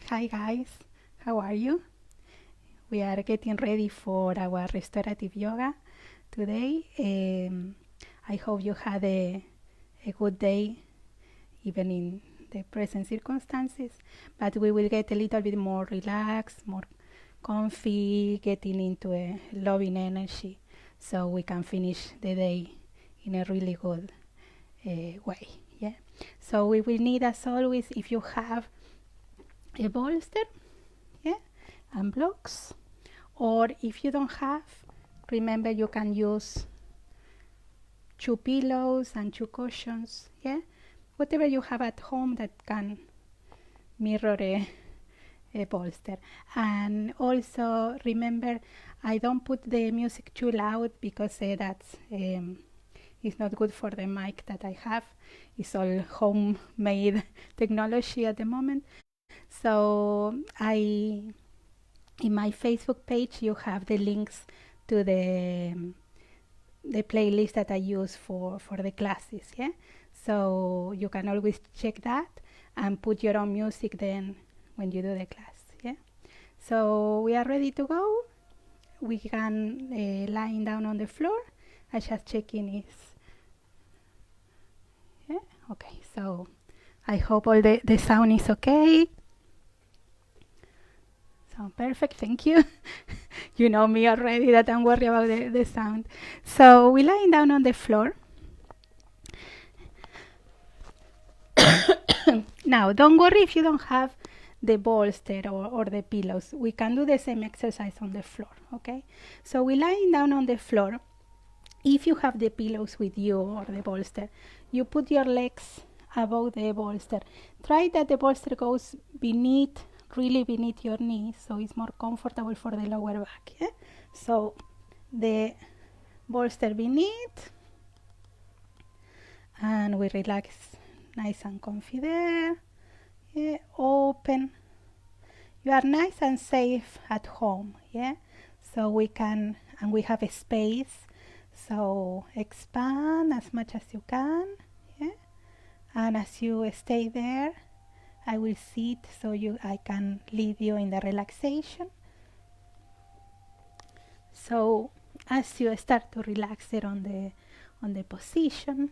Hi guys, how are you? We are getting ready for our restorative yoga today. I hope you had a good day, even in the present circumstances, but we will get a little bit more relaxed, more comfy, getting into a loving energy so we can finish the day in a really good way. Yeah. So we will need, as always, if you have a bolster, yeah, and blocks, or if you don't have, remember you can use 2 pillows and 2 cushions, yeah, whatever you have at home that can mirror a bolster. And also remember, I don't put the music too loud because that's it's not good for the mic that I have. It's all homemade technology at the moment. So in my Facebook page you have the links to the playlist that I use for the classes, yeah. So you can always check that and put your own music then when you do the class, yeah. So we are ready to go. We can lying down on the floor. I just checking is yeah, okay. So I hope all the sound is okay. So perfect, thank you. You know me already that I'm worried about the sound. So we're lying down on the floor. Now, don't worry if you don't have the bolster or the pillows. We can do the same exercise on the floor, okay? So we're lying down on the floor. If you have the pillows with you or the bolster, you put your legs above the bolster. Try that the bolster goes really beneath your knees, so it's more comfortable for the lower back, yeah? So the bolster beneath, and we relax nice and comfy there, yeah? Open. You are nice and safe at home, yeah? So we have a space, so expand as much as you can, yeah? And as you stay there, I will sit so I can lead you in the relaxation. So as you start to relax there on the position,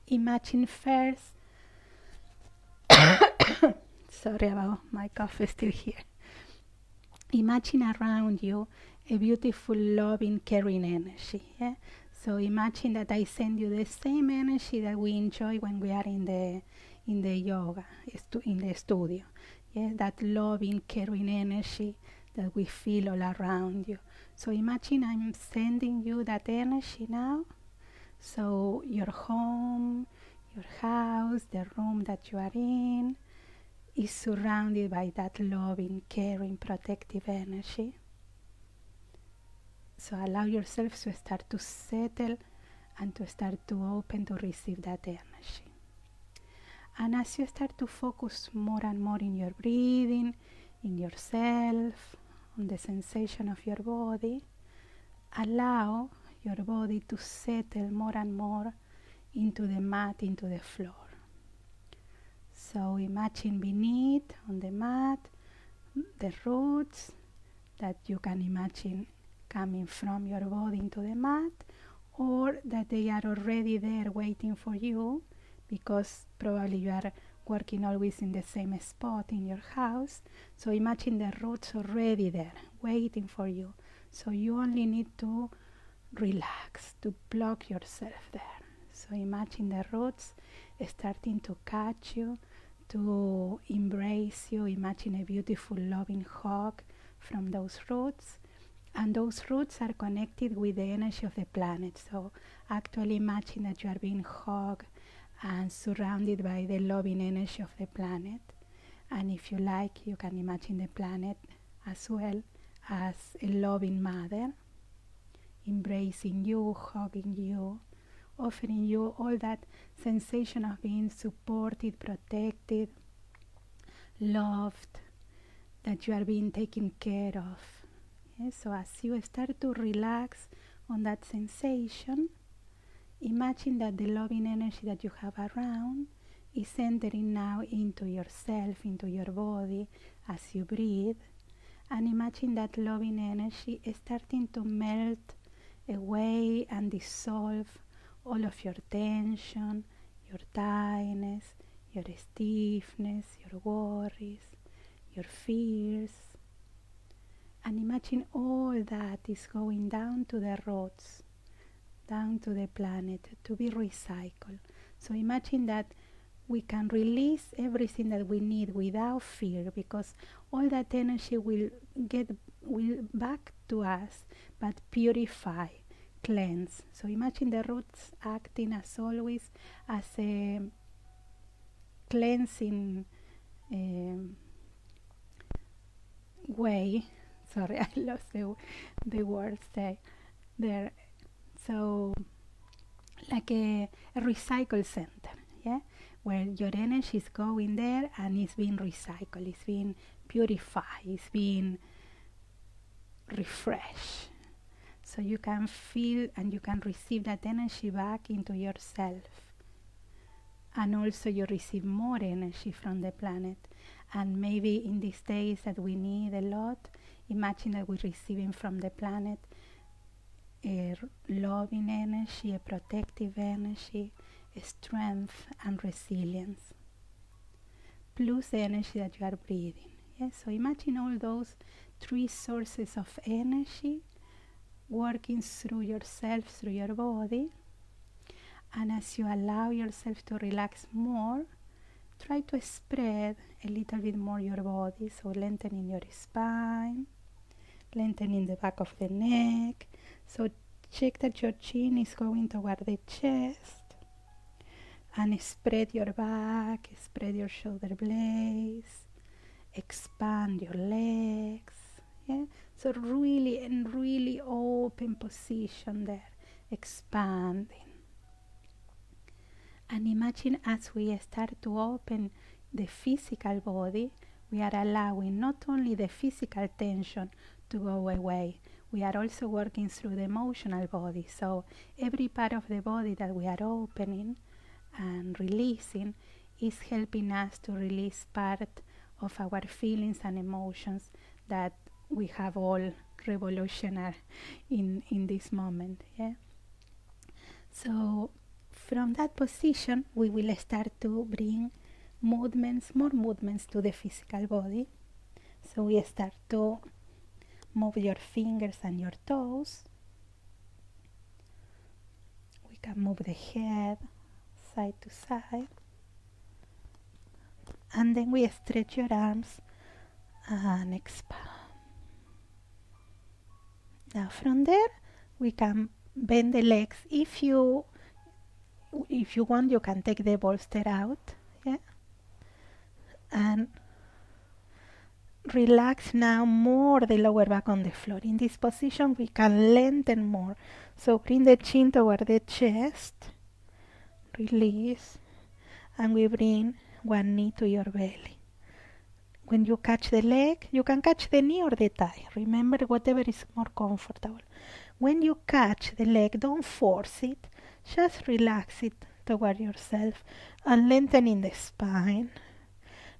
imagine first sorry about my cough is still here. Imagine around you a beautiful, loving, caring energy, yeah? So imagine that I send you the same energy that we enjoy when we are in the yoga, in the studio. Yeah, that loving, caring energy that we feel all around you. So imagine I'm sending you that energy now. So your home, your house, the room that you are in is surrounded by that loving, caring, protective energy. So allow yourself to start to settle and to start to open to receive that energy. And as you start to focus more and more in your breathing, in yourself, on the sensation of your body, allow your body to settle more and more into the mat, into the floor. So imagine beneath on the mat the roots that you can imagine coming from your body into the mat, or that they are already there waiting for you, because probably you are working always in the same spot in your house. So imagine the roots already there waiting for you. So you only need to relax, to block yourself there. So imagine the roots starting to catch you, to embrace you. Imagine a beautiful loving hug from those roots, and those roots are connected with the energy of the planet. So actually imagine that you are being hugged and surrounded by the loving energy of the planet. And if you like, you can imagine the planet as well as a loving mother, embracing you, hugging you, offering you all that sensation of being supported, protected, loved, that you are being taken care of. Yeah? So as you start to relax on that sensation, imagine that the loving energy that you have around is entering now into yourself, into your body as you breathe. And imagine that loving energy is starting to melt away and dissolve all of your tension, your tightness, your stiffness, your worries, your fears. And imagine all that is going down to the roots, down to the planet, to be recycled. So imagine that we can release everything that we need without fear, because all that energy will back to us, but purify, cleanse. So imagine the roots acting as always as a cleansing way. Sorry, I lost the words there. So like a recycle center, yeah, where your energy is going there and it's being recycled, it's being purified, it's being refreshed. So you can feel and you can receive that energy back into yourself. And also you receive more energy from the planet. And maybe in these days that we need a lot, imagine that we're receiving from the planet a loving energy, a protective energy, a strength and resilience, plus the energy that you are breathing. Yes? So imagine all those three sources of energy working through yourself, through your body. And as you allow yourself to relax more, try to spread a little bit more your body. So lengthening your spine, lengthening the back of the neck. So check that your chin is going toward the chest. And spread your back, spread your shoulder blades, expand your legs. Yeah? So really open position there, expanding. And imagine as we start to open the physical body, we are allowing not only the physical tension to go away, we are also working through the emotional body. So every part of the body that we are opening and releasing is helping us to release part of our feelings and emotions that we have all revolutionary in this moment. Yeah. So from that position, we will start to bring more movements to the physical body. So we start to move your fingers and your toes. We can move the head side to side. And then we stretch your arms and expand. Now from there, we can bend the legs. If you want, you can take the bolster out, yeah, and relax now more the lower back on the floor. In this position, we can lengthen more. So bring the chin toward the chest, release, and we bring one knee to your belly. When you catch the leg, you can catch the knee or the thigh. Remember, whatever is more comfortable. When you catch the leg, don't force it. Just relax it toward yourself and lengthening the spine.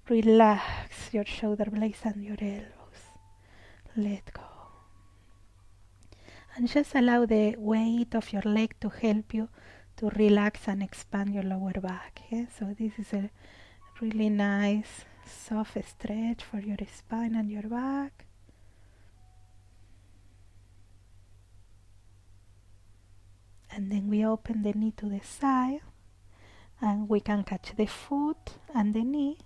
Relax your shoulder blades and your elbows. Let go. And just allow the weight of your leg to help you to relax and expand your lower back. Yeah? So this is a really nice soft stretch for your spine and your back. And then we open the knee to the side, and we can catch the foot and the knee,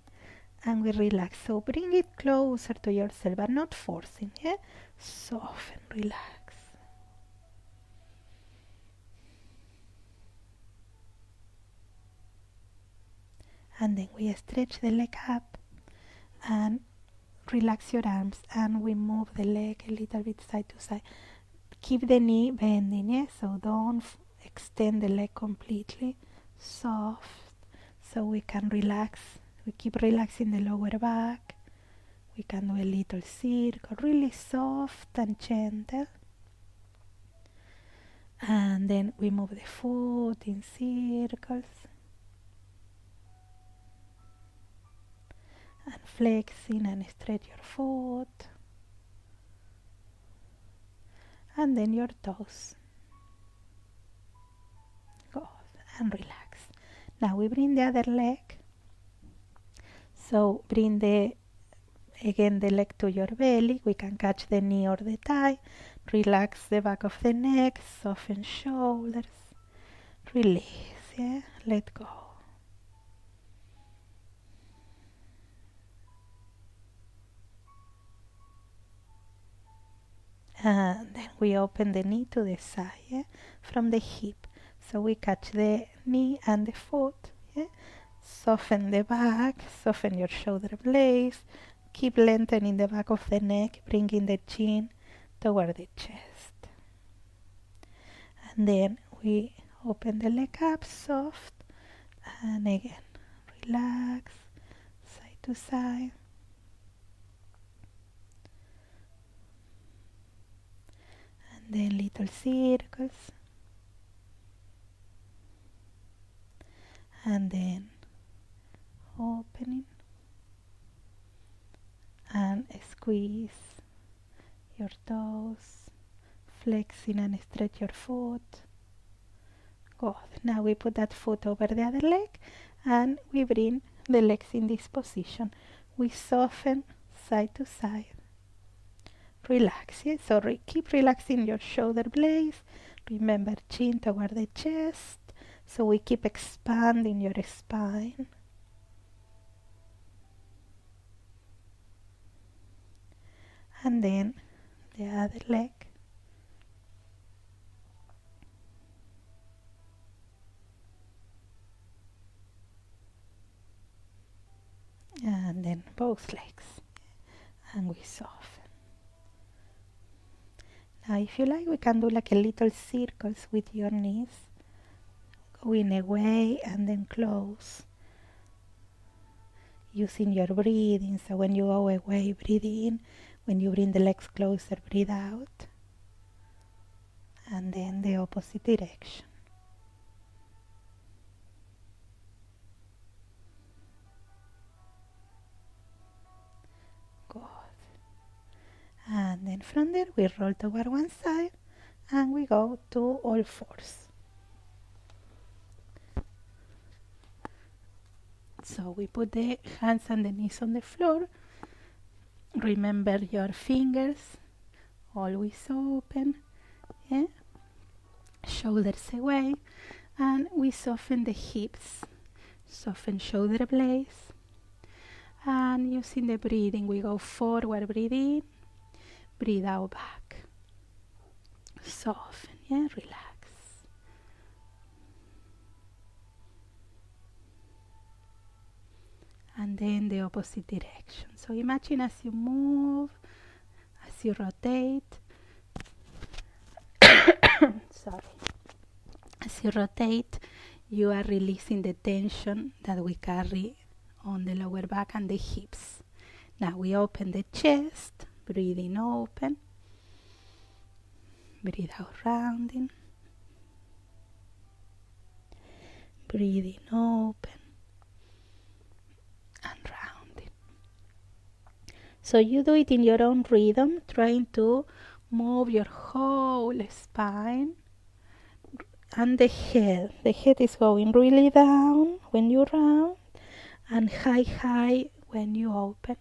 and we relax. So bring it closer to yourself, but not forcing. Yeah? Soften, relax. And then we stretch the leg up and relax your arms, and we move the leg a little bit side to side. Keep the knee bending, yeah? So don't extend the leg completely. Soft, so we can relax. We keep relaxing the lower back. We can do a little circle, really soft and gentle. And then we move the foot in circles. flexing and stretch your foot. And then your toes. Good. And relax. Now we bring the other leg. So bring the leg to your belly. We can catch the knee or the thigh. Relax the back of the neck. Soften shoulders. Release. Yeah. Let go. And then we open the knee to the side, yeah? From the hip. So we catch the knee and the foot. Yeah? Soften the back, soften your shoulder blades. Keep lengthening the back of the neck, bringing the chin toward the chest. And then we open the leg up, soft. And again, relax, side to side. Then little circles, and then opening and squeeze your toes, flexing and stretch your foot. Good. Now we put that foot over the other leg and we bring the legs in this position. We soften side to side. Relax, yeah? So keep relaxing your shoulder blades. Remember, chin toward the chest. So we keep expanding your spine. And then the other leg. And then both legs. And we soften. Now if you like, we can do like a little circles with your knees, going away and then close, using your breathing. So when you go away, breathe in. When you bring the legs closer, breathe out. And then the opposite direction. Good. And then from there we roll toward one side and we go to all fours. So we put the hands and the knees on the floor. Remember your fingers always open, yeah? Shoulders away, and we soften the hips, soften shoulder blades, and using the breathing we go forward, breathe in, breathe out back. Soften, yeah, relax. And then the opposite direction. So imagine as you move, as you rotate, sorry, as you rotate, you are releasing the tension that we carry on the lower back and the hips. Now we open the chest, breathing open, breathe out rounding, breathing open and rounding. So you do it in your own rhythm, trying to move your whole spine and the head. The head is going really down when you round and high when you open.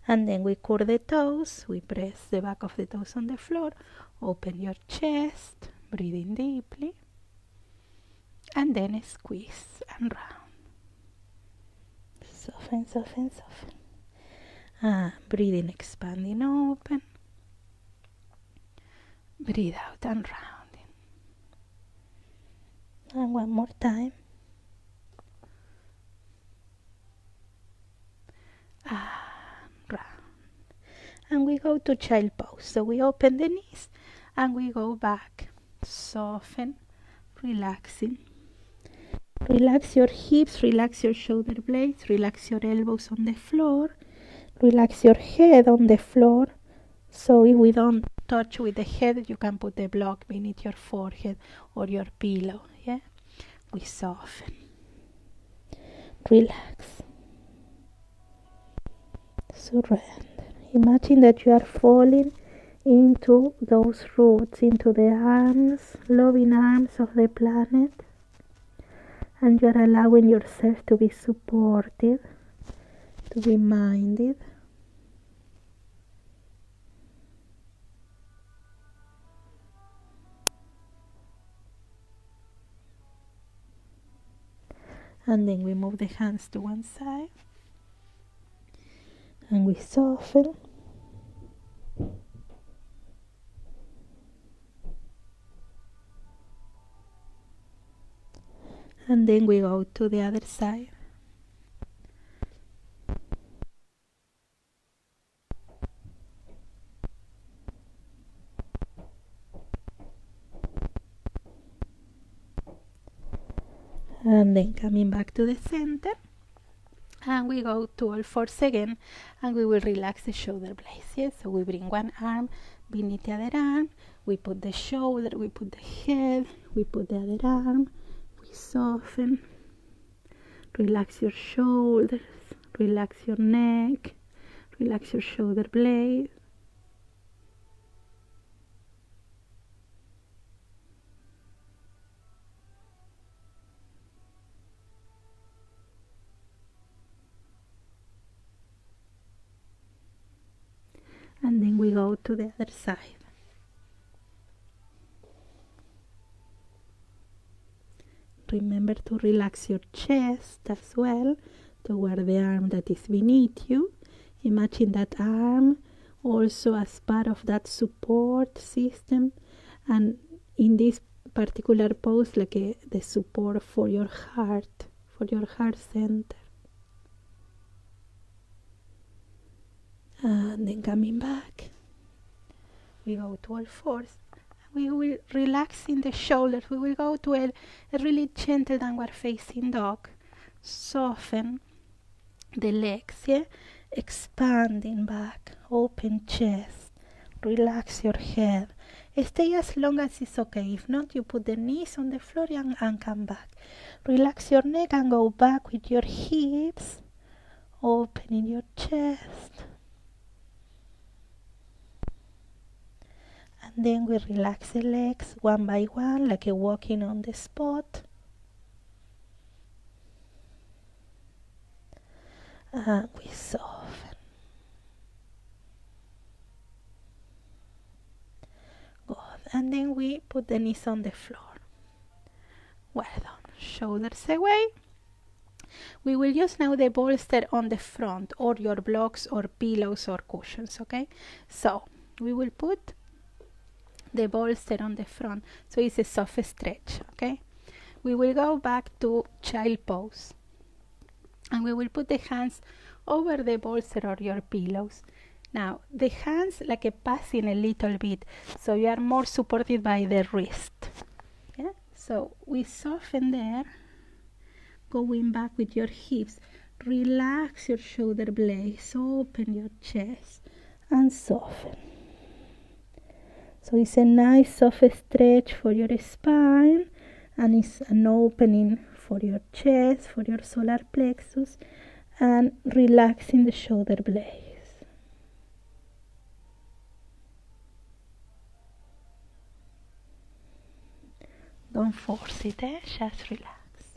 And then we curl the toes, we press the back of the toes on the floor, open your chest, breathing deeply, and then squeeze and round. Soften, soften, soften. Breathing, expanding, open. Breathe out and rounding. And one more time. And we go to child pose. So we open the knees and we go back. Soften, relaxing. Relax your hips, relax your shoulder blades, relax your elbows on the floor, relax your head on the floor. So if we don't touch with the head, you can put the block beneath your forehead or your pillow. Yeah, we soften. Relax. Surrender. Imagine that you are falling into those roots, into the arms, loving arms of the planet, and you are allowing yourself to be supported, to be minded. And then we move the hands to one side and we soften. And then we go to the other side. And then coming back to the center. And we go to all fours again, and we will relax the shoulder blades. Yes, so we bring one arm beneath the other arm, we put the shoulder, we put the head, we put the other arm, we soften, relax your shoulders, relax your neck, relax your shoulder blade. And then we go to the other side. Remember to relax your chest as well, toward the arm that is beneath you. Imagine that arm also as part of that support system, and in this particular pose, like the support for your heart center. And then coming back, we go to all fours. We will relax in the shoulders. We will go to a really gentle downward facing dog. Soften the legs, yeah? Expanding back, open chest, relax your head. Stay as long as it's okay. If not, you put the knees on the floor and come back. Relax your neck and go back with your hips, opening your chest. And then we relax the legs one by one, like a walking on the spot. And we soften. Good. And then we put the knees on the floor. Well done. Shoulders away. We will use now the bolster on the front, or your blocks or pillows or cushions, okay? So we will put the bolster on the front, so it's a soft stretch, okay? We will go back to child pose, and we will put the hands over the bolster or your pillows. Now the hands like a passing a little bit, so you are more supported by the wrist. Yeah, so we soften there, going back with your hips. Relax your shoulder blades, open your chest and soften. So it's a nice soft stretch for your spine, and it's an opening for your chest, for your solar plexus, and relaxing the shoulder blades. Don't force it, just relax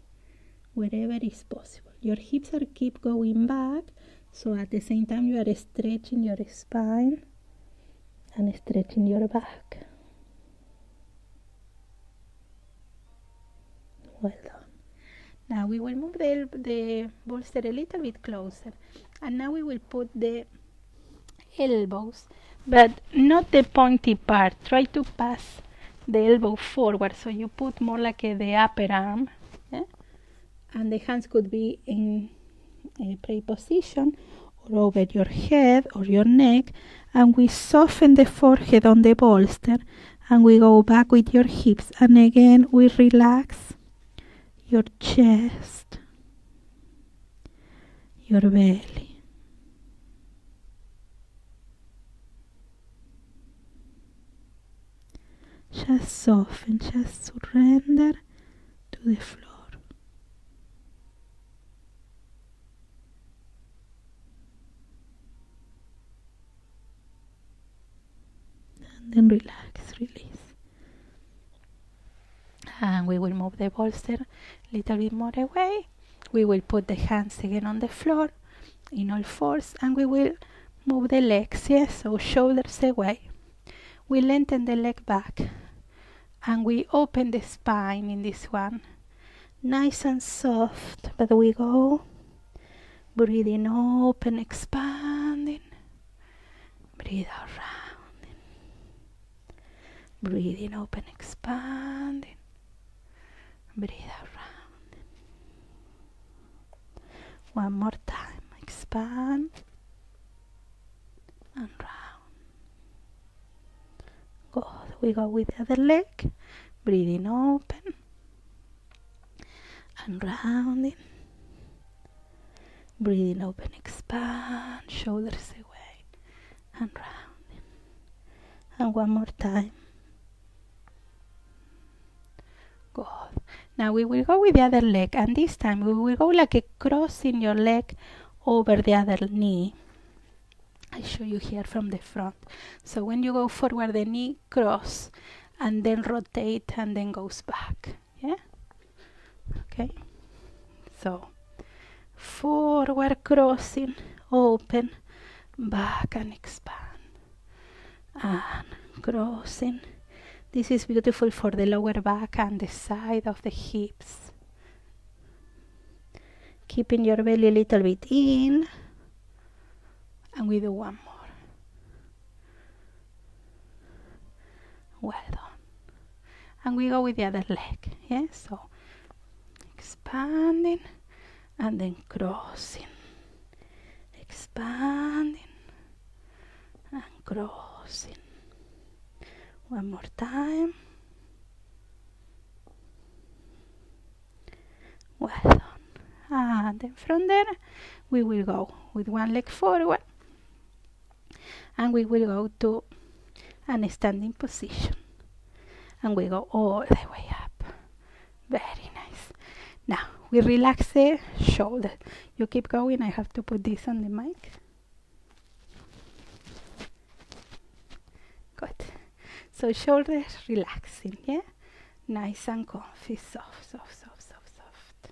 wherever is possible. Your hips are keep going back, so at the same time you are stretching your spine and stretching your back. Well done. Now we will move the bolster a little bit closer, and now we will put the elbows, but not the pointy part. Try to pass the elbow forward, so you put more like the upper arm, yeah? And the hands could be in a prayer position or over your head or your neck, and we soften the forehead on the bolster, and we go back with your hips, and again we relax your chest, your belly. Just soften, just surrender to the floor. and we will move the bolster a little bit more away. We will put the hands again on the floor in all fours, and we will move the legs, yes, so shoulders away. We lengthen the leg back, and we open the spine in this one. Nice and soft, but we go. Breathing open, expanding. Breathe out, rounding. Breathing open, expanding. Breathe out, rounding. One more time. Expand and round. Good. We go with the other leg. Breathing open and rounding. Breathing open, expand, shoulders away and rounding. And one more time. Good. Now we will go with the other leg, and this time we will go like a crossing your leg over the other knee. I show you here from the front. So when you go forward, the knee cross and then rotate and then goes back. Yeah? Okay. So forward crossing, open, back and expand. And crossing. This is beautiful for the lower back and the side of the hips. Keeping your belly a little bit in. And we do one more. Well done. And we go with the other leg. Yeah? So expanding and then crossing. Expanding and crossing. One more time. Well done. And then from there, we will go with one leg forward. And we will go to a standing position. And we go all the way up. Very nice. Now, we relax the shoulder. You keep going. I have to put this on the mic. Good. So shoulders relaxing, yeah? Nice and comfy, soft, soft, soft, soft, soft.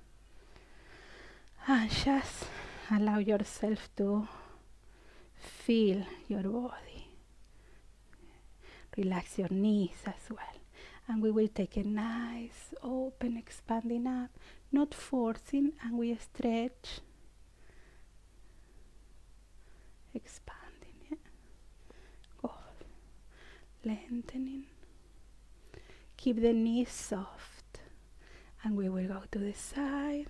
And just allow yourself to feel your body. Relax your knees as well. And we will take a nice, open, expanding up, not forcing, and we stretch. Expanding, yeah? Good. Lengthening. Keep the knees soft. And we will go to the side.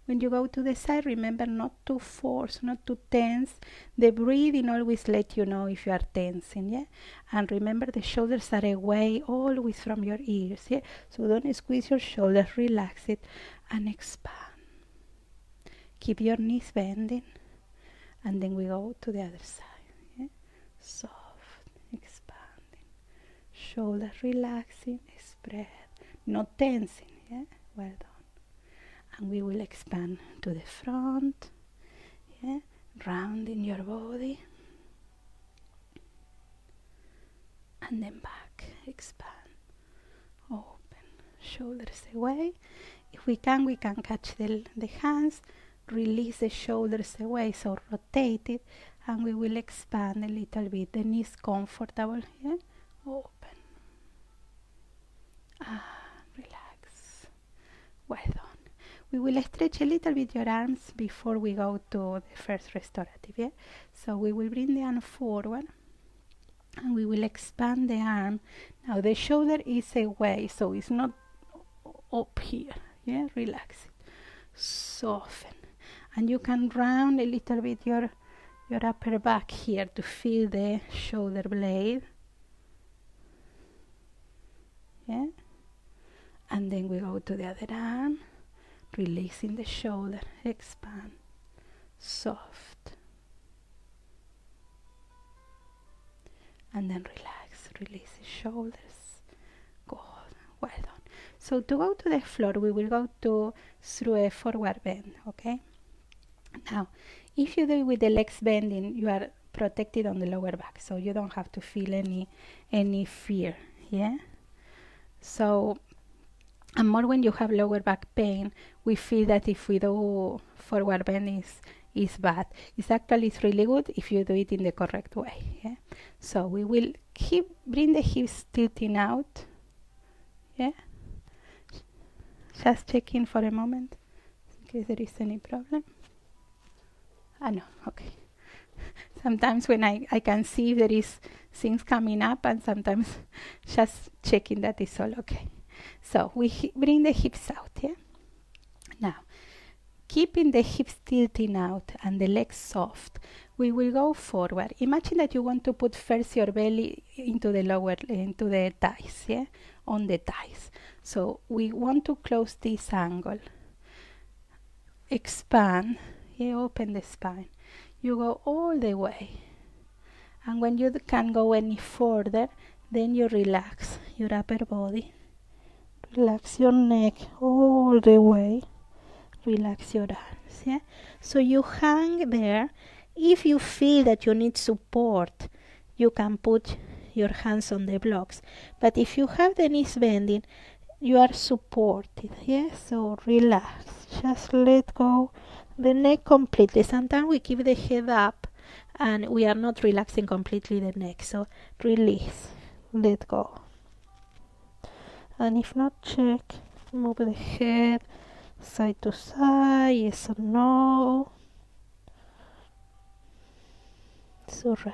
When you go to the side, remember not to force, not to tense. The breathing always let you know if you are tensing, yeah? And remember the shoulders are away always from your ears, yeah? So don't squeeze your shoulders, relax it and expand. Keep your knees bending. And then we go to the other side, yeah? Soft, expanding. Shoulders relaxing, spread. Not tensing, yeah? Well done. And we will expand to the front, yeah? Rounding your body. And then back, expand, open, shoulders away. If we can catch the hands, release the shoulders away, so rotate it, and we will expand a little bit. The knees comfortable, yeah? Open. Relax. Well done. We will stretch a little bit your arms before we go to the first restorative, yeah? So we will bring the arm forward and we will expand the arm. Now the shoulder is away, so it's not up here, yeah? Relax it. Soften. And you can round a little bit your upper back here to feel the shoulder blade. Yeah? And then we go to the other arm. Releasing the shoulder, expand, soft, and then relax, release the shoulders. Good, well done. So to go to the floor, we will go through a forward bend, okay? Now, if you do it with the legs bending, you are protected on the lower back, so you don't have to feel any fear, yeah? So And more when you have lower back pain, we feel that if we do forward bend is bad. It's really good if you do it in the correct way. Yeah. So we will bring the hips tilting out. Yeah. Just checking for a moment in case there is any problem. No, okay. Sometimes when I can see if there is things coming up, and sometimes just checking that it's all okay. So we bring the hips out, yeah? Now, keeping the hips tilting out and the legs soft, we will go forward. Imagine that you want to put first your belly into the thighs, yeah? On the thighs. So we want to close this angle. Expand, yeah, open the spine. You go all the way. And when you can't go any further, then you relax your upper body. Relax your neck all the way. Relax your arms, yeah? So you hang there. If you feel that you need support, you can put your hands on the blocks. But if you have the knees bending, you are supported, yeah? So relax. Just let go the neck completely. Sometimes we keep the head up and we are not relaxing completely the neck. So release. Let go. And if not, check. Move the head side to side, yes or no. Surrender.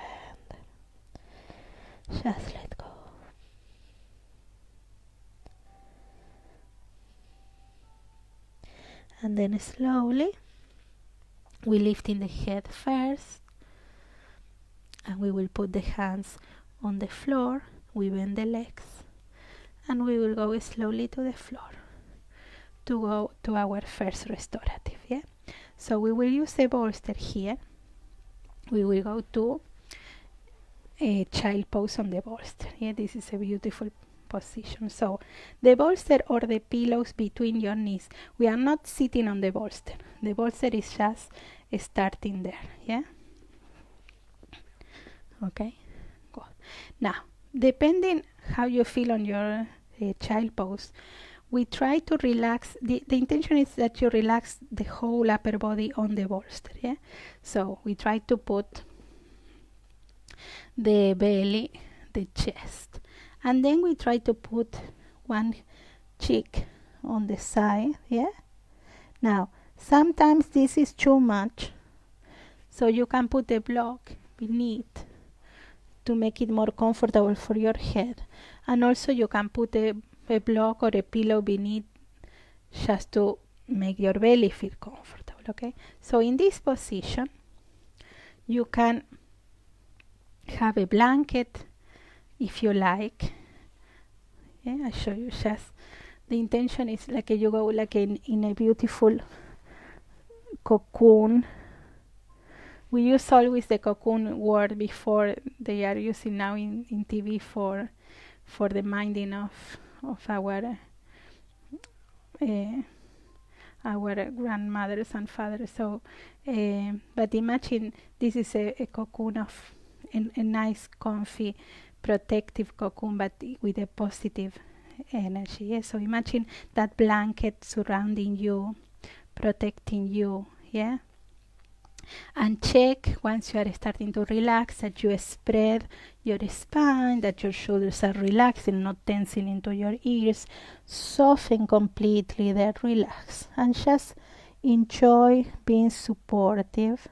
Just let go. And then slowly we lift in the head first, and we will put the hands on the floor. We bend the legs, and we will go slowly to the floor to go to our first restorative, yeah? So we will use the bolster here. We will go to a child pose on the bolster, yeah? This is a beautiful position. So the bolster or the pillows between your knees, we are not sitting on the bolster. The bolster is just starting there, yeah? Okay, good. Now, depending how you feel on your child pose, we try to relax. The intention is that you relax the whole upper body on the bolster, yeah? So we try to put the belly, the chest, and then we try to put one cheek on the side, yeah? Now, sometimes this is too much, so you can put a block beneath to make it more comfortable for your head. And also you can put a block or a pillow beneath just to make your belly feel comfortable, okay? So in this position, you can have a blanket if you like. Yeah, I show you just. The intention is like you go like in a beautiful cocoon. We use always the cocoon word before. They are using now in TV for the minding of our grandmothers and fathers. So, but imagine this is a cocoon of a nice, comfy, protective cocoon, but with a positive energy. Yeah? So imagine that blanket surrounding you, protecting you. Yeah. And check once you are starting to relax that you spread your spine, that your shoulders are relaxing, not tensing into your ears. Soften completely there, relax, and just enjoy being supportive.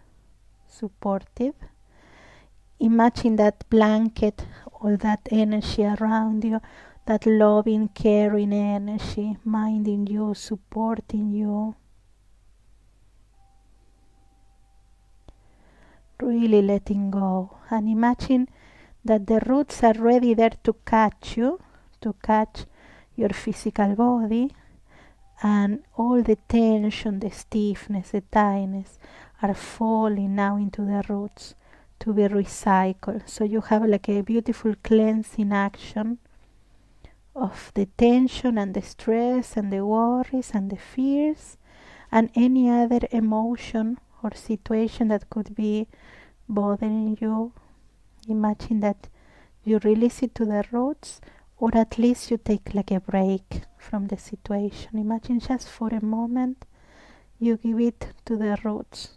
Imagine that blanket, all that energy around you, that loving, caring energy, minding you, supporting you. Really letting go, and imagine that the roots are ready there to catch you, to catch your physical body, and all the tension, the stiffness, the tightness are falling now into the roots to be recycled. So you have like a beautiful cleansing action of the tension and the stress and the worries and the fears and any other emotion or situation that could be bothering you. Imagine that you release it to the roots, or at least you take like a break from the situation. Imagine just for a moment you give it to the roots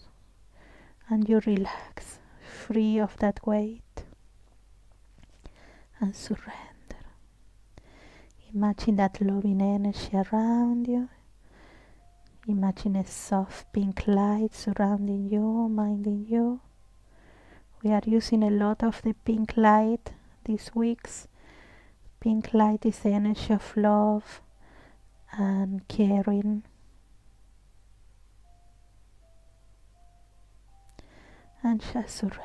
and you relax, free of that weight, and surrender. Imagine that loving energy around you. Imagine a soft pink light surrounding you, minding you. We are using a lot of the pink light these weeks. Pink light is the energy of love and caring. And just surrender.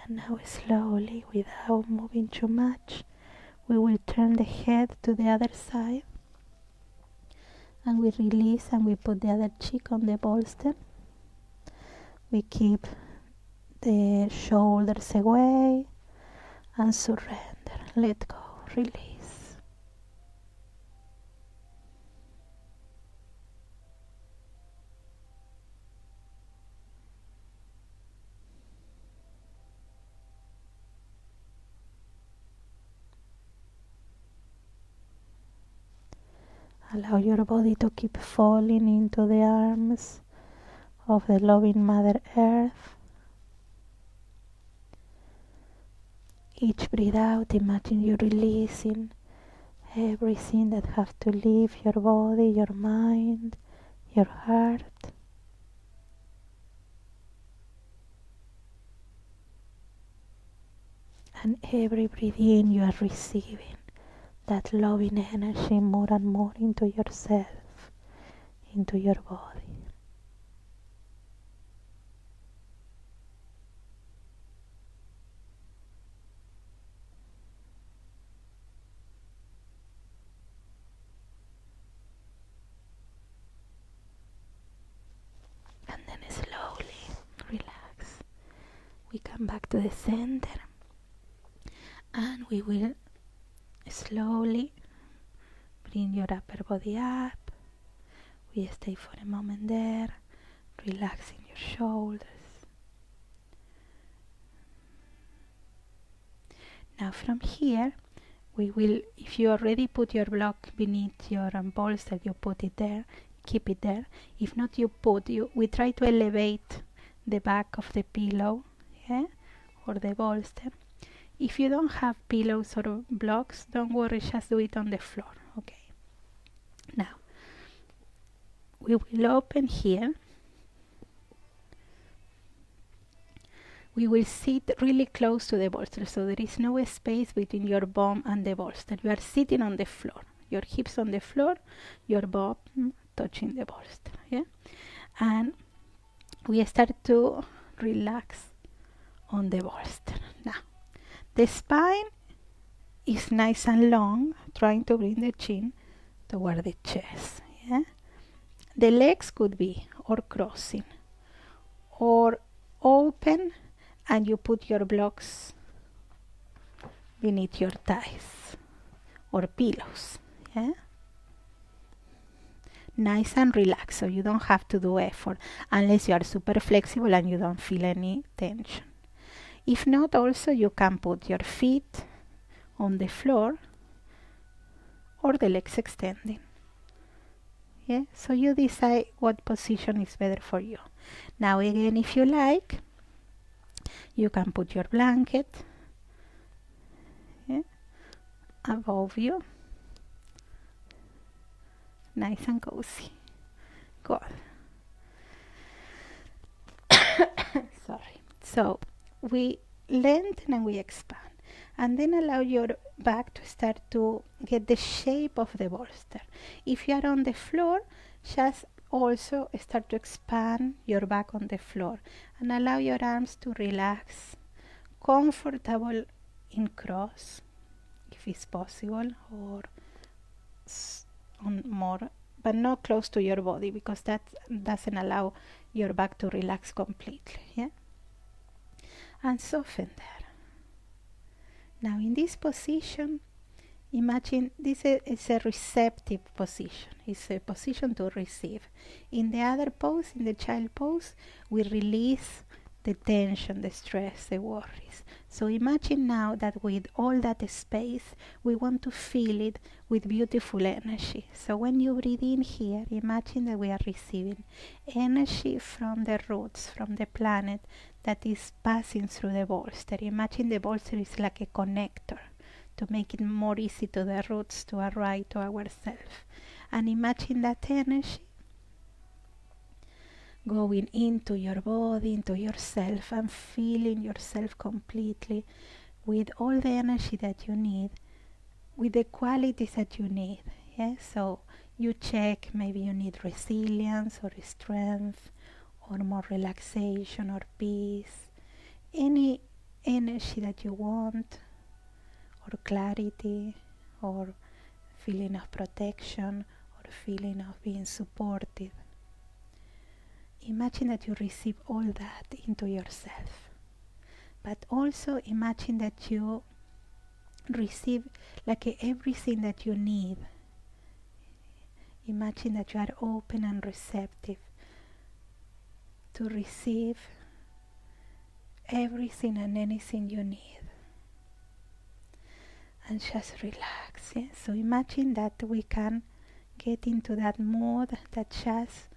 And now slowly, without moving too much, we will turn the head to the other side. And we release and we put the other cheek on the bolster. We keep the shoulders away and surrender. Let go, release. Allow your body to keep falling into the arms of the loving Mother Earth. Each breath out, imagine you releasing everything that has to leave your body, your mind, your heart. And every breath in, you are receiving that loving energy more and more into yourself, into your body. And then slowly relax. We come back to the center and we will slowly bring your upper body up. We stay for a moment there, relaxing your shoulders. Now from here, we will, if you already put your block beneath your bolster, you put it there, keep it there. If not, we try to elevate the back of the pillow, yeah, or the bolster. If you don't have pillows or blocks, don't worry, just do it on the floor, okay? Now, we will open here. We will sit really close to the bolster, so there is no space between your bum and the bolster. You are sitting on the floor, your hips on the floor, your bum touching the bolster, yeah? And we start to relax on the bolster. Now, the spine is nice and long, trying to bring the chin toward the chest. Yeah? The legs could be or crossing or open, and you put your blocks beneath your thighs or pillows. Yeah? Nice and relaxed, so you don't have to do effort unless you are super flexible and you don't feel any tension. If not, also you can put your feet on the floor or the legs extending. Yeah, so you decide what position is better for you. Now again, if you like, you can put your blanket, yeah, above you. Nice and cozy. Good. Sorry. So we lengthen and we expand. And then allow your back to start to get the shape of the bolster. If you are on the floor, just also start to expand your back on the floor. And allow your arms to relax. Comfortable in cross, if it's possible, or on more, but not close to your body, because that doesn't allow your back to relax completely. Yeah. and soften there. Now in this position, imagine this is a receptive position. It's a position to receive. In the other pose, in the child pose, we release the tension, the stress, the worries. So imagine now that with all that space, we want to fill it with beautiful energy. So when you breathe in here, imagine that we are receiving energy from the roots, from the planet that is passing through the bolster. Imagine the bolster is like a connector to make it more easy to the roots to arrive to ourselves. And imagine that energy going into your body, into yourself, and filling yourself completely with all the energy that you need, with the qualities that you need. Yes, so you check, maybe you need resilience or strength or more relaxation or peace, any energy that you want, or clarity, or feeling of protection, or feeling of being supported. Imagine that you receive all that into yourself. But also imagine that you receive like everything that you need. Imagine that you are open and receptive to receive everything and anything you need. And just relax. Yeah? So imagine that we can get into that mode that just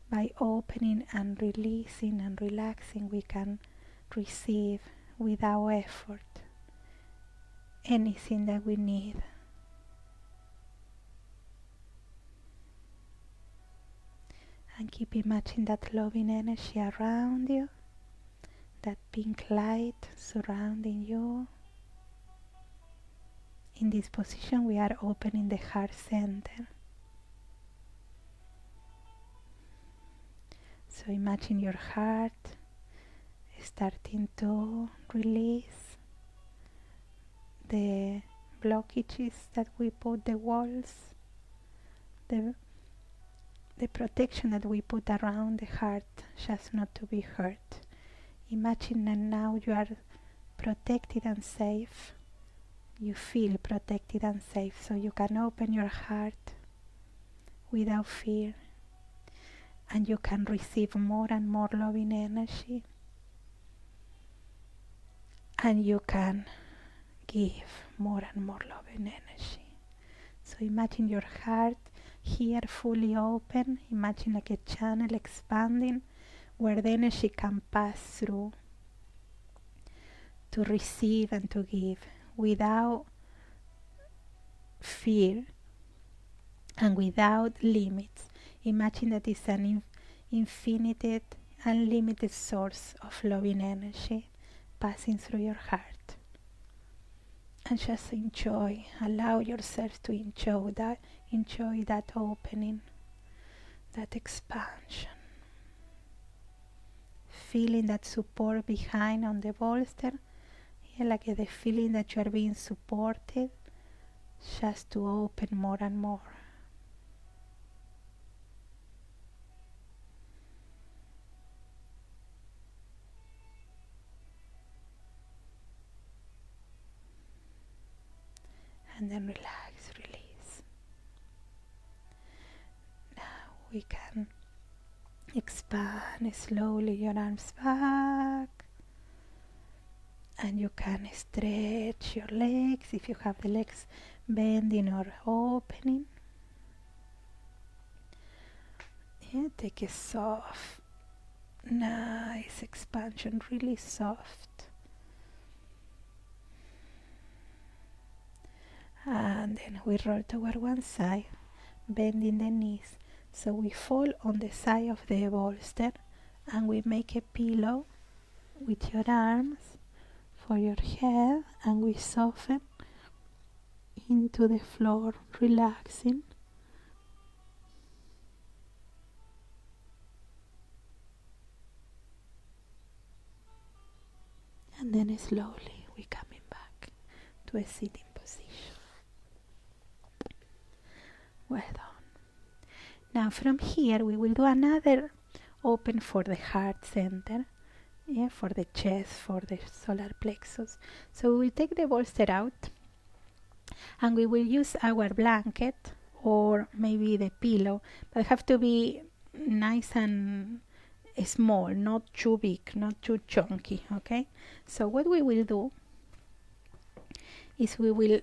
by opening and releasing and relaxing, we can receive without effort anything that we need. And keep imagining that loving energy around you, that pink light surrounding you. In this position, we are opening the heart center. So imagine your heart starting to release the blockages that we put, the walls, the protection that we put around the heart just not to be hurt. Imagine that now you are protected and safe. You feel protected and safe, so you can open your heart without fear. And you can receive more and more loving energy, and you can give more and more loving energy. So imagine your heart here fully open. Imagine like a channel expanding where the energy can pass through to receive and to give without fear and without limits. Imagine that it's an infinite, unlimited source of loving energy passing through your heart. And just enjoy, allow yourself to enjoy that opening, that expansion. Feeling that support behind on the bolster, like the feeling that you are being supported, just to open more and more. And then relax, release. Now we can expand slowly your arms back, and you can stretch your legs if you have the legs bending or opening. Yeah, take a soft, nice expansion, really soft. And then we roll toward one side, bending the knees, so we fall on the side of the bolster, and we make a pillow with your arms for your head, and we soften into the floor, relaxing. And then slowly we coming back to a sitting position. Well done. Now from here we will do another open for the heart center. yeah, for the chest, for the solar plexus. So we will take the bolster out, and we will use our blanket or maybe the pillow, but it have to be nice and small, not too big, not too chunky. Okay, so what we will do is we will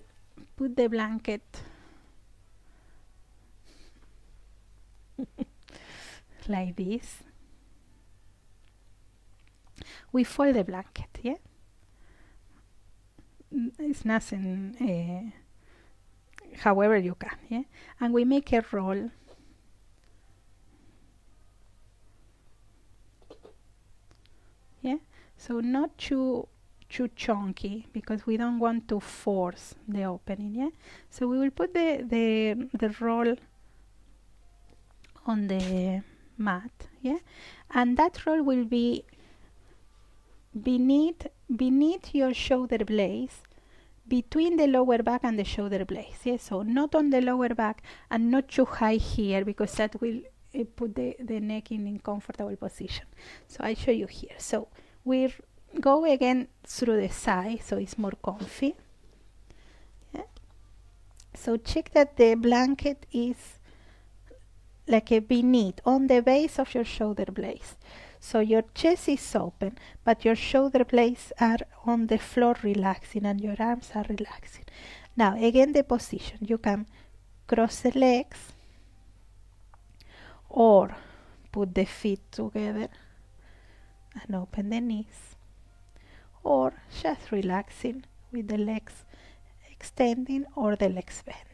put the blanket like this. We fold the blanket, yeah, it's nothing, however you can, yeah, and we make a roll. Yeah, so not too chunky, because we don't want to force the opening. Yeah, so we will put the roll on the mat. Yeah, and that roll will be beneath your shoulder blades, between the lower back and the shoulder blades. Yeah, so not on the lower back and not too high here, because that will put the neck in uncomfortable position. So I show you here. So we go again through the side, so it's more comfy. Yeah. So check that the blanket is like a beneath, on the base of your shoulder blades. So your chest is open, but your shoulder blades are on the floor relaxing, and your arms are relaxing. Now again the position. You can cross the legs or put the feet together and open the knees, or just relaxing with the legs extending or the legs bending.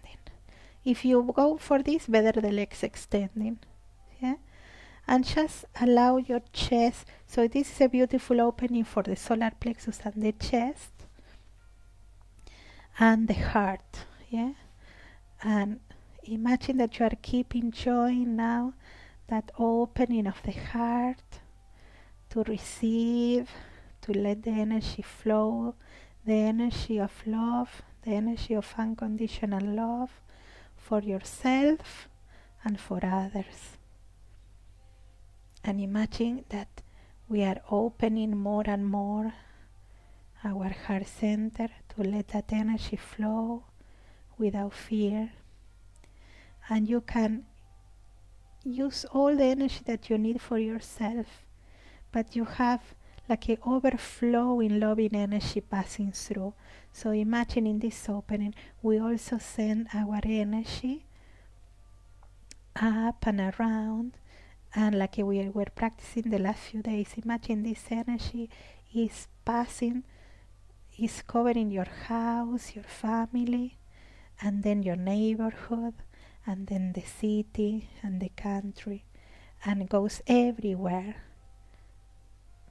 If you go for this, better the legs extending. Yeah, and just allow your chest. So this is a beautiful opening for the solar plexus and the chest and the heart. Yeah, and imagine that you are keeping enjoying now that opening of the heart, to receive, to let the energy flow, the energy of love, the energy of unconditional love for yourself and for others. And imagine that we are opening more and more our heart center to let that energy flow without fear. And you can use all the energy that you need for yourself, but you have like an overflowing loving energy passing through. So imagine in this opening, we also send our energy up and around, and like we were practicing the last few days, imagine this energy is passing, is covering your house, your family, and then your neighborhood, and then the city and the country, and goes everywhere,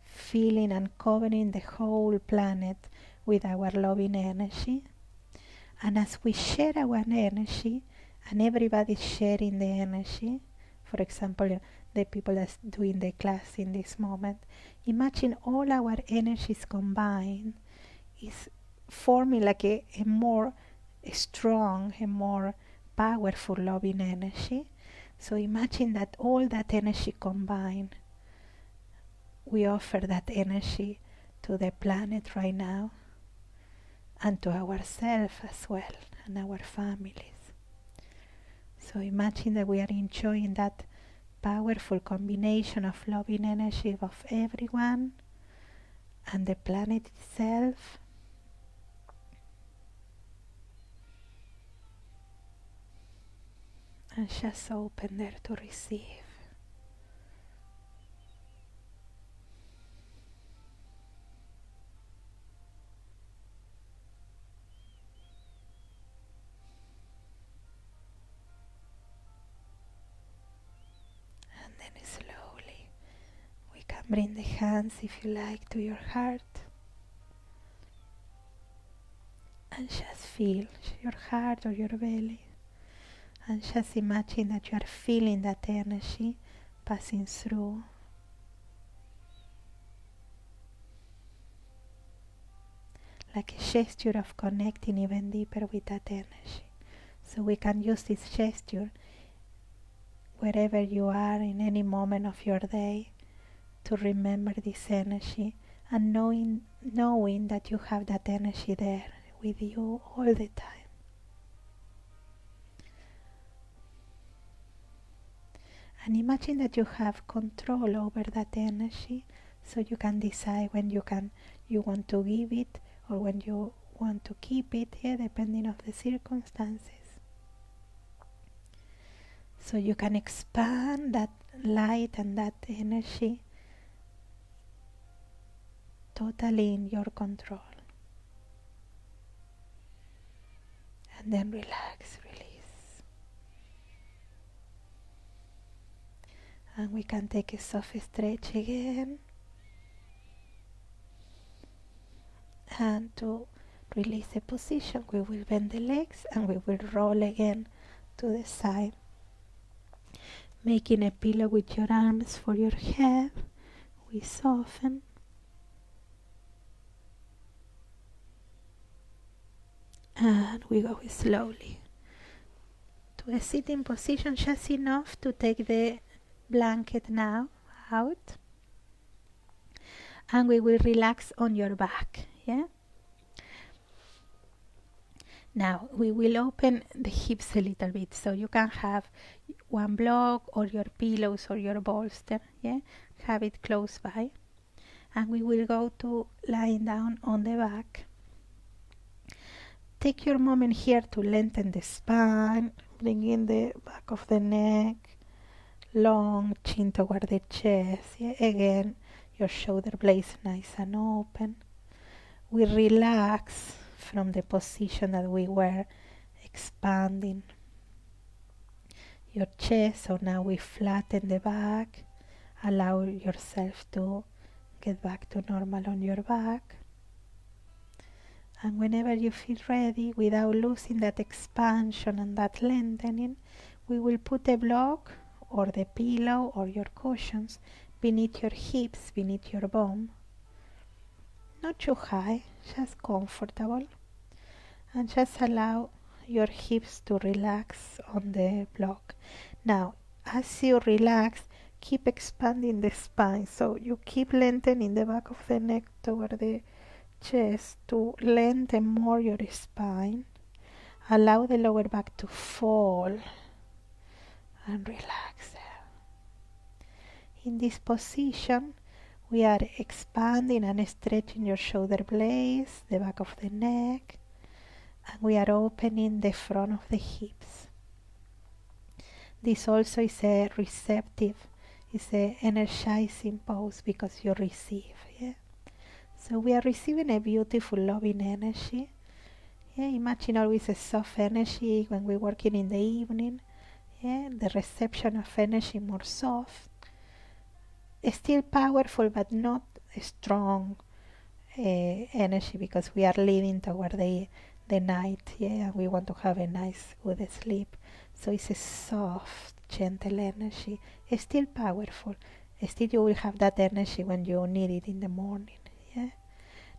filling and covering the whole planet with our loving energy. And as we share our energy, and everybody is sharing the energy, for example, the people that's doing the class in this moment, imagine all our energies combined is forming like a more strong, a more powerful loving energy. So imagine that all that energy combined, we offer that energy to the planet right now, and to ourselves as well, and our families. So imagine that we are enjoying that powerful combination of loving energy of everyone and the planet itself. And just open there to receive. And then slowly we can bring the hands, if you like, to your heart. And just feel your heart or your belly. And just imagine that you are feeling that energy passing through. Like a gesture of connecting even deeper with that energy. So we can use this gesture wherever you are in any moment of your day to remember this energy and knowing that you have that energy there with you all the time. And imagine that you have control over that energy, so you can decide when you want to give it or when you want to keep it, depending on the circumstances. So you can expand that light and that energy totally in your control. And then relax, release. And we can take a soft stretch again. And to release the position, we will bend the legs and we will roll again to the side. Making a pillow with your arms for your head, we soften. And we go slowly to a sitting position, just enough to take the blanket now out. And we will relax on your back, Now we will open the hips a little bit, so you can have one block or your pillows or your bolster, have it close by. And we will go to lying down on the back. Take your moment here to lengthen the spine, bring in the back of the neck, long chin toward the chest. Again, your shoulder blades nice and open. We relax from the position that we were expanding your chest. So now we flatten the back. Allow yourself to get back to normal on your back. And whenever you feel ready, without losing that expansion and that lengthening, we will put a block or the pillow or your cushions beneath your hips, beneath your bum. Not too high, just comfortable. And just allow your hips to relax on the block. Now, as you relax, keep expanding the spine. So you keep lengthening the back of the neck toward the chest to lengthen more your spine. Allow the lower back to fall and relax there. In this position, we are expanding and stretching your shoulder blades, the back of the neck, and we are opening the front of the hips. This also is a receptive, is a energizing pose because you receive. So we are receiving a beautiful loving energy. Imagine always a soft energy when we're working in the evening. The reception of energy more soft. Still powerful, but not a strong energy, because we are leading toward the night, and we want to have a nice good sleep. So it's a soft, gentle energy. It's still powerful. Still you will have that energy when you need it in the morning.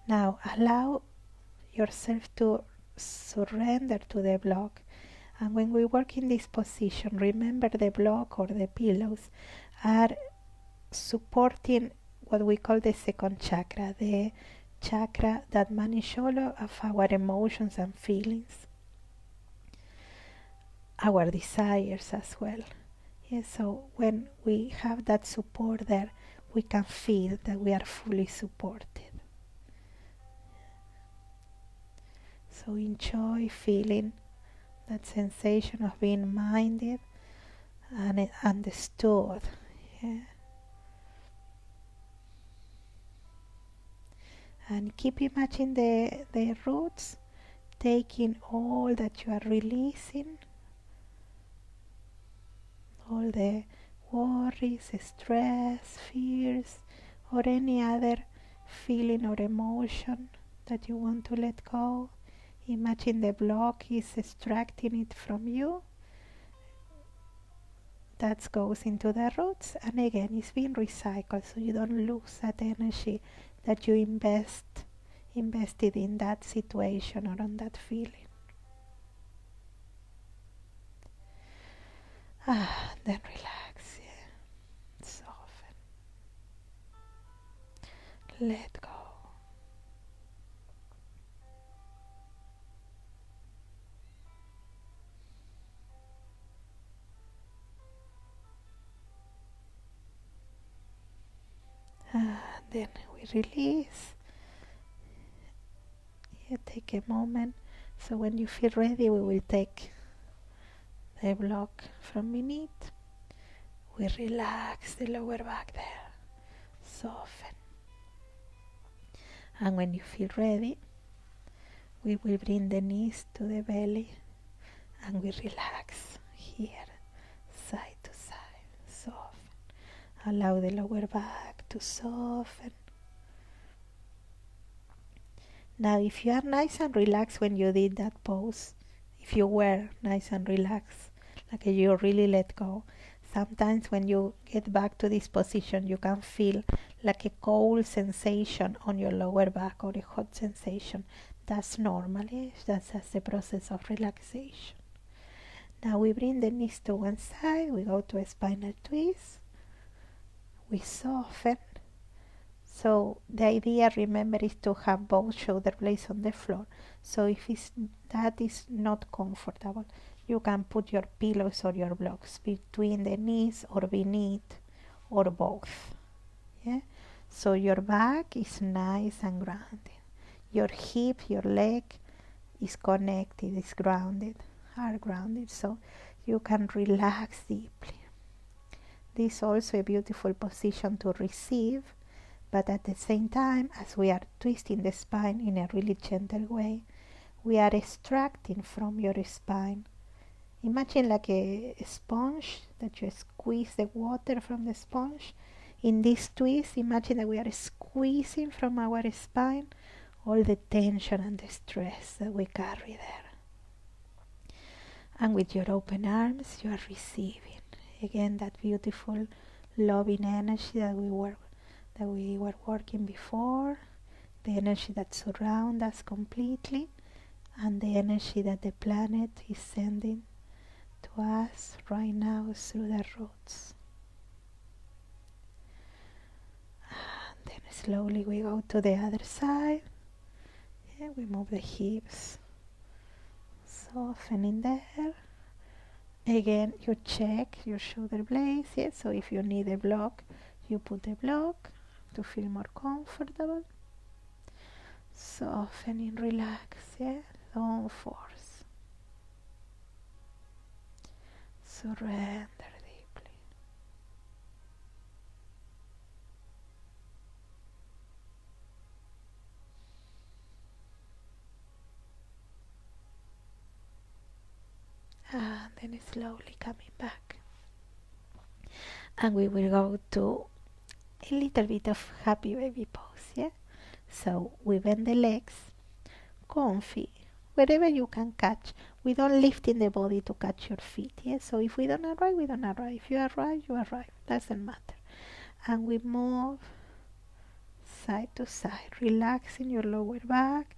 Now allow yourself to surrender to the block. And when we work in this position, remember the block or the pillows are supporting what we call the second chakra, the chakra that manages all of our emotions and feelings, our desires as well. So when we have that support there, we can feel that we are fully supported. So enjoy feeling that sensation of being minded and understood. And keep imagining the roots taking all that you are releasing, all the worries, stress, fears, or any other feeling or emotion that you want to let go. Imagine the block is extracting it from you. That goes into the roots, and again it's being recycled, so you don't lose that energy that you invested in that situation or on that feeling. Then relax, soften. let go. Then we release. You take a moment. So when you feel ready, we will take the block from beneath. We relax the lower back there. Soften. And when you feel ready, we will bring the knees to the belly and we relax here, side to side. Soften. Allow the lower back to soften. Now, if you are nice and relaxed when you did that pose, if you were nice and relaxed, like you really let go, sometimes when you get back to this position, you can feel like a cold sensation on your lower back or a hot sensation. That's normal. That's just the process of relaxation. Now we bring the knees to one side. We go to a spinal twist. We soften. So the idea, remember, is to have both shoulder blades on the floor. So if that is not comfortable, you can put your pillows or your blocks between the knees or beneath or both. Yeah. So your back is nice and grounded. Your hip, your leg is connected, is grounded, are grounded. So you can relax deeply. This is also a beautiful position to receive. But at the same time, as we are twisting the spine in a really gentle way, we are extracting from your spine. Imagine like a sponge that you squeeze the water from the sponge. In this twist, imagine that we are squeezing from our spine all the tension and the stress that we carry there. And with your open arms, you are receiving again that beautiful loving energy that we were working before, the energy that surrounds us completely, and the energy that the planet is sending to us right now through the roots. And then slowly we go to the other side. Yeah, we move the hips, softening there. Again, you check your shoulder blades. Yeah? So if you need a block, you put the block to feel more comfortable. Softening, relax, yeah? Don't force. Surrender deeply. And then slowly coming back. And we will go to a little bit of happy baby pose, yeah? So we bend the legs, comfy, wherever you can catch. We don't lift in the body to catch your feet, yeah? So if we don't arrive, we don't arrive. If you arrive, you arrive. Doesn't matter. And we move side to side, relaxing your lower back,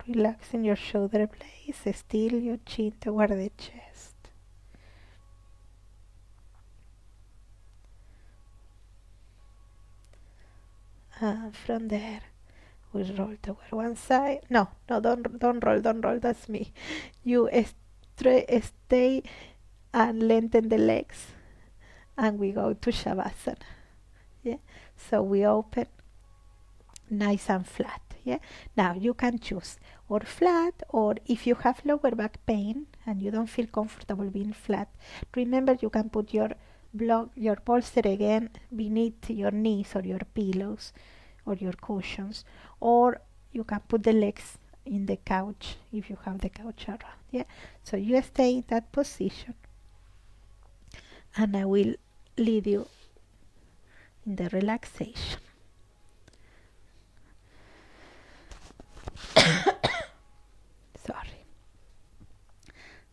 relaxing your shoulder blades, still your chin toward the chest. And from there, we roll toward one side. No, don't roll. That's me. You stay and lengthen the legs, and we go to Shavasana. Yeah. So we open nice and flat. Yeah. Now you can choose or flat, or if you have lower back pain and you don't feel comfortable being flat, remember you can put your block, your bolster again beneath your knees or your pillows or your cushions, or you can put the legs in the couch if you have the couch around. Yeah. So you stay in that position, and I will lead you in the relaxation. Sorry.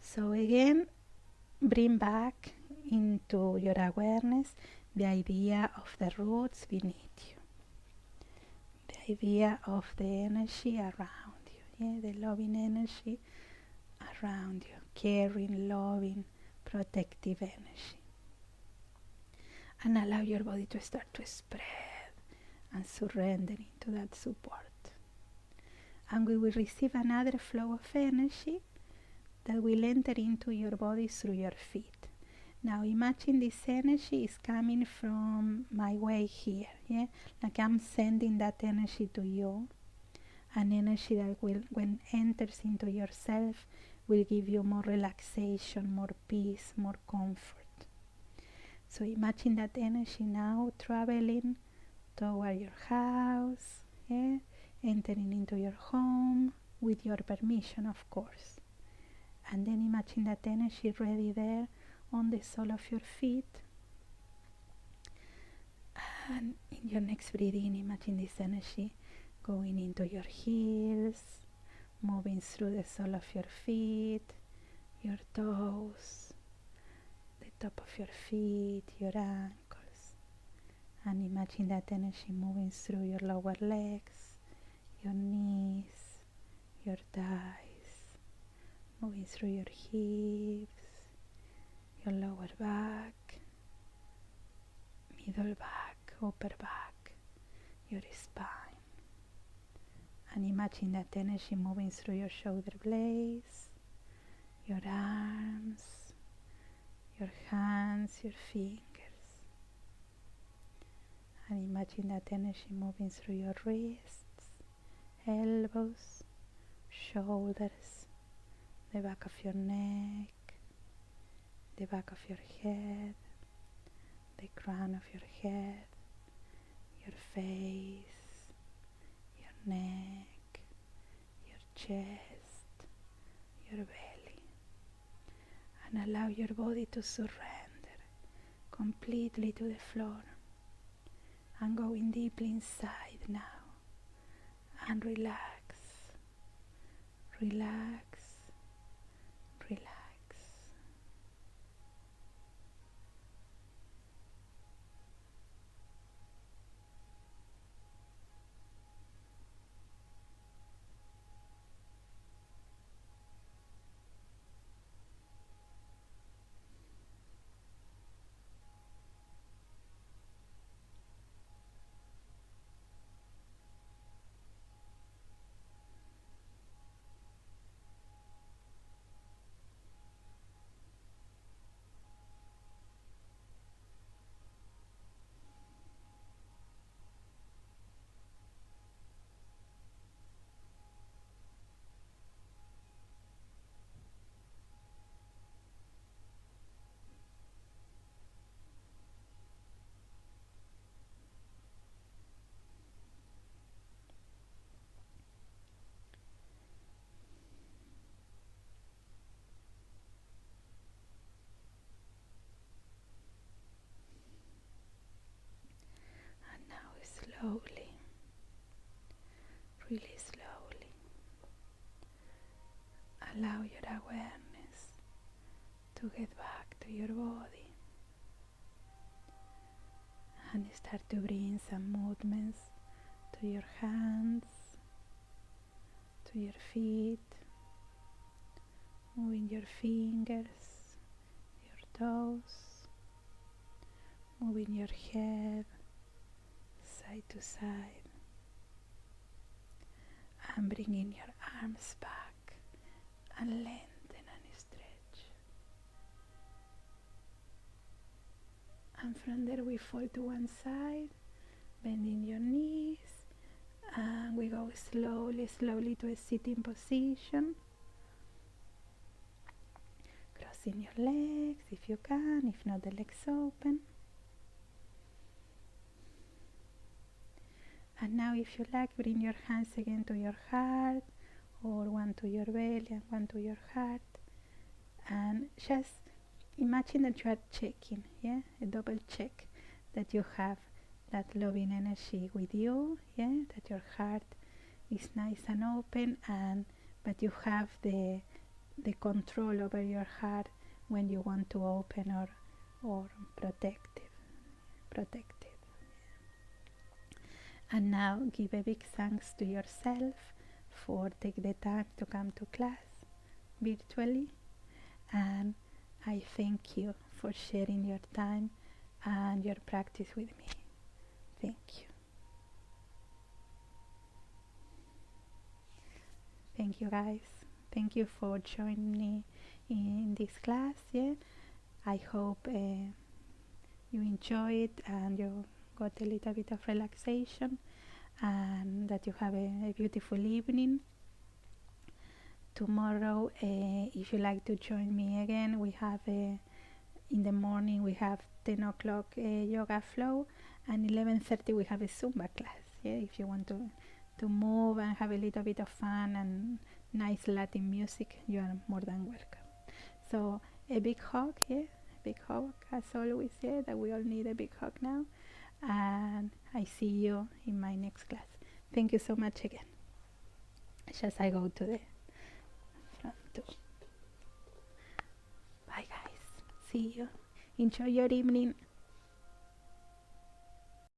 So again, bring back into your awareness the idea of the roots beneath you, the idea of the energy around you, yeah, the loving energy around you, caring, loving, protective energy. And allow your body to start to spread and surrendering to that support. And we will receive another flow of energy that will enter into your body through your feet. Now imagine this energy is coming from my way here, yeah? Like I'm sending that energy to you. An energy that will, when enters into yourself, will give you more relaxation, more peace, more comfort. So imagine that energy now traveling toward your house, yeah? Entering into your home with your permission, of course. And then imagine that energy ready there on the sole of your feet. And in your next breathing, imagine this energy going into your heels, moving through the sole of your feet, your toes, the top of your feet, your ankles. And imagine that energy moving through your lower legs, your knees, your thighs, moving through your hips, your lower back, middle back, upper back, your spine. And imagine that energy moving through your shoulder blades, your arms, your hands, your fingers. And imagine that energy moving through your wrists, elbows, shoulders, the back of your neck, the back of your head, the crown of your head, your face, your neck, your chest, your belly. And allow your body to surrender completely to the floor and going deeply inside now and relax, relax, relax. Slowly, really slowly, allow your awareness to get back to your body and start to bring some movements to your hands, to your feet, moving your fingers, your toes, moving your head side to side, and bringing your arms back and lengthen and stretch. And from there we fall to one side, bending your knees, and we go slowly to a sitting position, crossing your legs if you can, if not the legs open. And now if you like, bring your hands again to your heart, or one to your belly and one to your heart, and just imagine that you are checking, a double check that you have that loving energy with you, that your heart is nice and open, but you have the control over your heart when you want to open or protective. And now give a big thanks to yourself for taking the time to come to class virtually, and I thank you for sharing your time and your practice with me. Thank you. Thank you, guys. Thank you for joining me in this class. Yeah, I hope you enjoy it and you got a little bit of relaxation, and that you have a beautiful evening. Tomorrow, if you like to join me again, we have in the morning we have 10 o'clock yoga flow, and 11:30 we have a Zumba class. Yeah, if you want to move and have a little bit of fun and nice Latin music, you are more than welcome. So a big hug, yeah, a big hug as always. Yeah, that we all need a big hug now, and I see you in my next class. Thank you so much again. Just I go to the front door. Bye, guys. See you. Enjoy your evening.